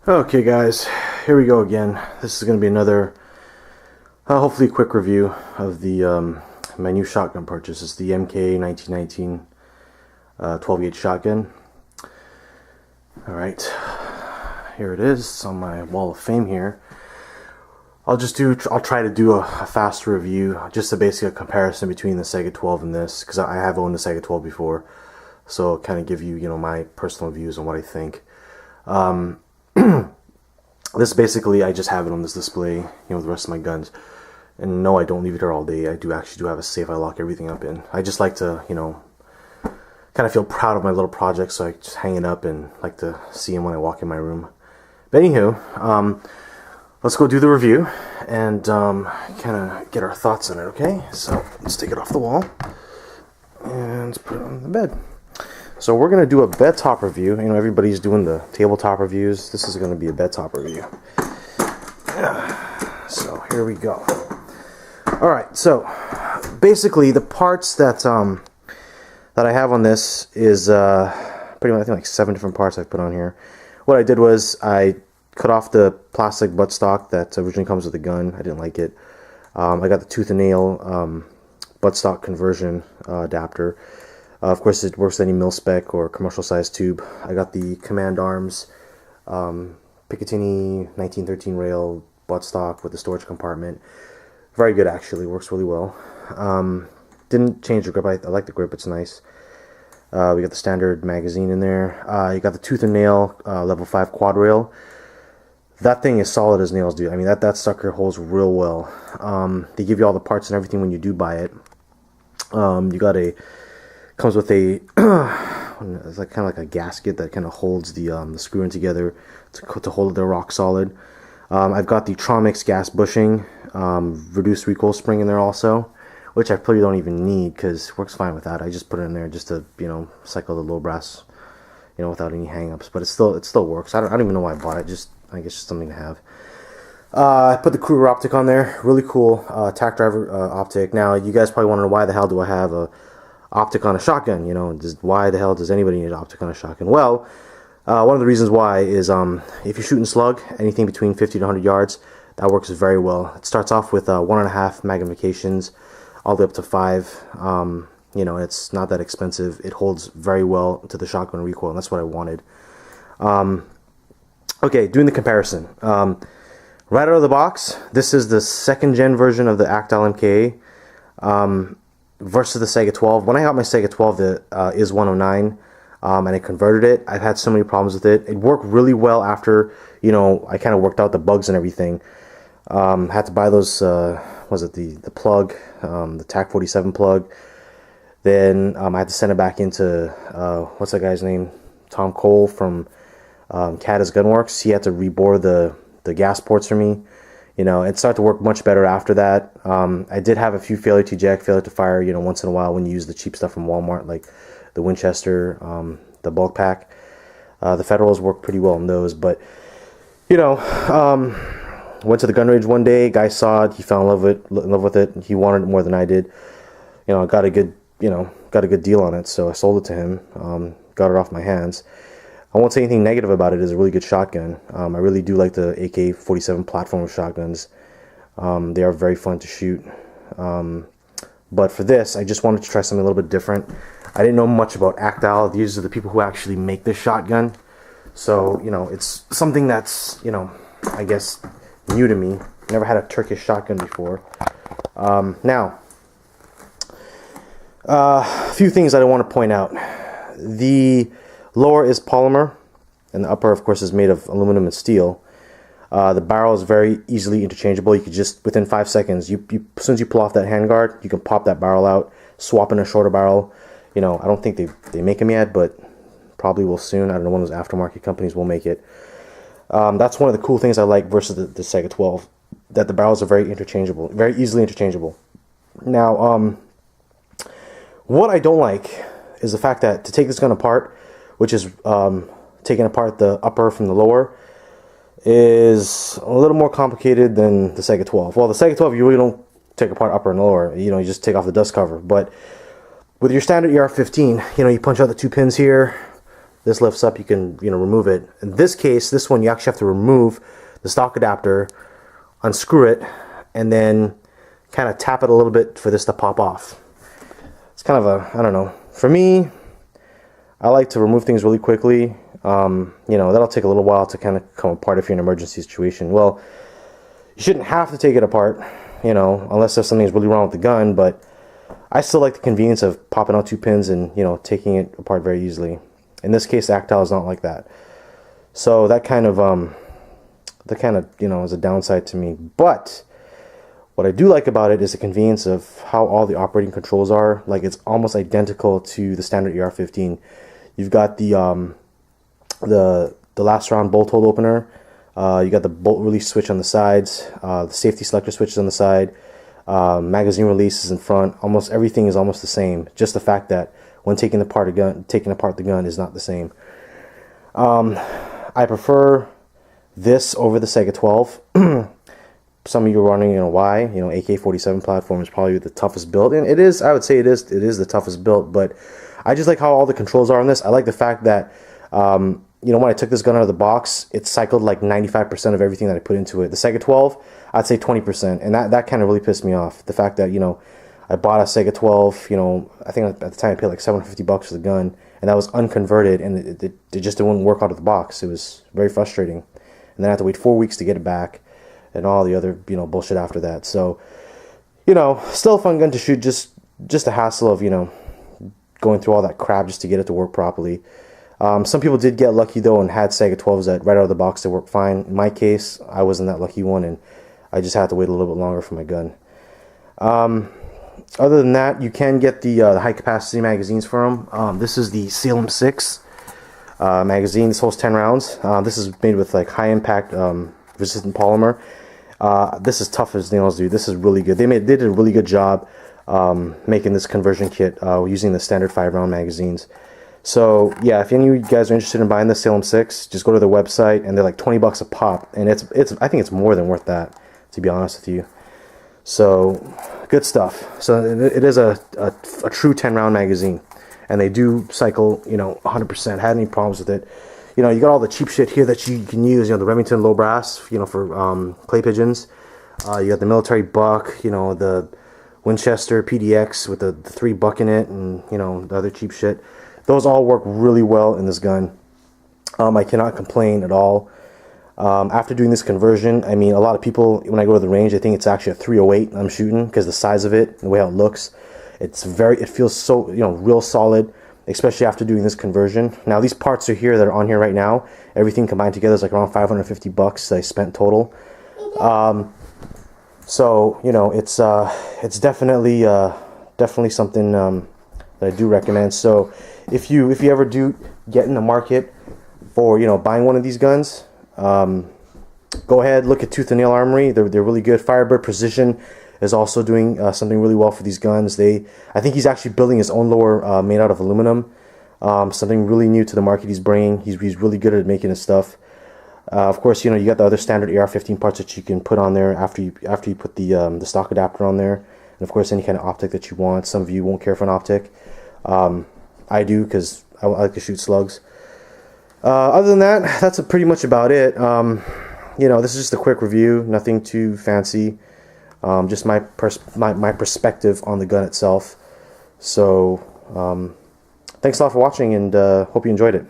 Okay guys, here we go again. This is going to be another, hopefully quick review of the my new shotgun purchase. It's the MKA 1919 12-gauge shotgun. Alright, here it is. It's on my wall of fame here. I'll try to do a fast review, just a basic comparison between the Saiga 12 and this, because I have owned the Saiga 12 before, so I'll kind of give you, my personal views on what I think. This basically, I just have it on this display, with the rest of my guns. And no, I don't leave it here all day. I actually do have a safe I lock everything up in. I just like to, kind of feel proud of my little project, so I just hang it up and like to see them when I walk in my room. But anywho, let's go do the review and kind of get our thoughts on it, okay? So let's take it off the wall and let's put it on the bed. So we're going to do a bed top review. Everybody's doing the tabletop reviews. This is going to be a bed top review. So here we go. Alright, so basically the parts that I have on this is pretty much, I think, like 7 different parts I put on here. What I did was I cut off the plastic buttstock that originally comes with the gun. I didn't like it. I got the tooth and nail buttstock conversion adapter. Of course, it works with any mil-spec or commercial-sized tube. I got the Command Arms Picatinny 1913 rail buttstock with the storage compartment. Very good, actually. Works really well. Didn't change the grip. I like the grip. It's nice. We got the standard magazine in there. You got the tooth and nail level 5 quad rail. That thing is solid as nails, dude. I mean, that sucker holds real well. They give you all the parts and everything when you do buy it. You got comes with a it's like kind of like a gasket that kind of holds the screw in together to hold it there rock solid. I've got the Tromix gas bushing, reduced recoil spring in there also, which I probably don't even need because it works fine with that. I just put it in there just to cycle the low brass, without any hang-ups. But it still works. I don't even know why I bought it. I guess just something to have. I put the Kruger optic on there. Really cool tack driver optic. Now you guys probably want to know, why the hell do I have a optic on a shotgun? Why the hell does anybody need an optic on a shotgun? Well, one of the reasons why is if you're shooting slug, anything between 50 to 100 yards, that works very well. It starts off with 1.5 magnifications, all the way up to 5. It's not that expensive. It holds very well to the shotgun recoil, and that's what I wanted. Okay, doing the comparison. Right out of the box, this is the 2nd gen version of the Actal MKA. Versus the Saiga 12. When I got my Saiga 12, the is 109, and I converted it, I've had so many problems with it. It worked really well after, I kind of worked out the bugs and everything. Had to buy those, was it the plug, the TAC 47 plug. Then I had to send it back into, what's that guy's name? Tom Cole from Cada's Gunworks. He had to rebore the gas ports for me. It started to work much better after that. I did have a few failure to eject, failure to fire, once in a while when you use the cheap stuff from Walmart, like the Winchester, the bulk pack. The Federals work pretty well in those, but, went to the gun range one day, guy saw it, he fell in love with it, he wanted it more than I did. I got a good deal on it, so I sold it to him, got it off my hands. I won't say anything negative about it. It's a really good shotgun. I really do like the AK-47 platform of shotguns. They are very fun to shoot. But for this, I just wanted to try something a little bit different. I didn't know much about Actal. These are the people who actually make this shotgun. So, it's something that's, I guess, new to me. Never had a Turkish shotgun before. Now, a few things I want to point out. The lower is polymer, and the upper, of course, is made of aluminum and steel. The barrel is very easily interchangeable. You could just, within 5 seconds, as soon as you pull off that handguard, you can pop that barrel out, swap in a shorter barrel. I don't think they make them yet, but probably will soon. I don't know, one of those aftermarket companies will make it. That's one of the cool things I like versus the Saiga 12, that the barrels are very interchangeable, very easily interchangeable. Now, what I don't like is the fact that to take this gun apart, which is taking apart the upper from the lower, is a little more complicated than the Saiga 12. Well, the Saiga 12, you really don't take apart upper and lower. You just take off the dust cover. But with your standard AR-15, you punch out the 2 pins here, this lifts up, you can, you know, remove it. In this case, this one, you actually have to remove the stock adapter, unscrew it, and then kind of tap it a little bit for this to pop off. It's kind of a, I don't know. For me, I like to remove things really quickly. You know, that'll take a little while to kind of come apart if you're in an emergency situation. Well, you shouldn't have to take it apart, you know, unless there's something's really wrong with the gun, but I still like the convenience of popping out 2 pins and, you know, taking it apart very easily. In this case, the Actile is not like that. So that kind of, you know, is a downside to me. But what I do like about it is the convenience of how all the operating controls are. Like, it's almost identical to the standard AR-15. You've got the last round bolt hole opener. You got the bolt release switch on the sides. The safety selector switches on the side. Magazine release is in front. Almost everything is almost the same. Just the fact that when taking apart the gun is not the same. I prefer this over the Sega 12. Some of you are wondering, you know, why? You know, AK-47 platform is probably the toughest build, and it is. I would say it is the toughest build. But I just like how all the controls are on this. I like the fact that you know, when I took this gun out of the box, it cycled like 95% of everything that I put into it. The Sega 12, I'd say 20%, and that kind of really pissed me off. The fact that, you know, I bought a Sega 12, you know, I think at the time I paid like $750 for the gun, and that was unconverted, and it just didn't work out of the box. It was very frustrating. And then I had to wait 4 weeks to get it back, and all the other, you know, bullshit after that. So, you know, still a fun gun to shoot, just a hassle of, you know, going through all that crap just to get it to work properly. Some people did get lucky though and had Sega 12s that right out of the box they work fine. In my case, I wasn't that lucky one, and I just had to wait a little bit longer for my gun. Other than that, you can get the high capacity magazines for them. This is the Salem 6 magazine. This holds 10 rounds. This is made with like high impact resistant polymer. This is tough as nails, dude. This is really good. They did a really good job making this conversion kit using the standard 5-round magazines. So yeah, if any of you guys are interested in buying the Salem 6, just go to their website, and they're like $20 a pop, and I think it's more than worth that, to be honest with you. So good stuff. So it is a true 10-round magazine, and they do cycle, you know, 100%. Had any problems with it? You know, you got all the cheap shit here that you can use. You know, the Remington low brass, you know, for clay pigeons. You got the military buck. You know, the Winchester PDX with the 3 buck in it, and you know, the other cheap shit. Those all work really well in this gun. I cannot complain at all. After doing this conversion, I mean, a lot of people, when I go to the range, I think it's actually a 308 I'm shooting, because the size of it, the way how it looks, it feels so, you know, real solid, especially after doing this conversion. Now, these parts are here that are on here right now. Everything combined together is like around $550 that I spent total. So, you know, it's definitely something that I do recommend. So if you ever do get in the market for, you know, buying one of these guns, go ahead, look at Tooth and Nail Armory. They're really good. Firebird Precision is also doing something really well for these guns. I think he's actually building his own lower made out of aluminum. Something really new to the market he's bringing. He's really good at making his stuff. Of course, you know, you got the other standard AR-15 parts that you can put on there after you put the stock adapter on there. And of course, any kind of optic that you want. Some of you won't care for an optic. I do, because I like to shoot slugs. Other than that, that's pretty much about it. You know, this is just a quick review, nothing too fancy. Just my perspective on the gun itself. So, thanks a lot for watching, and hope you enjoyed it.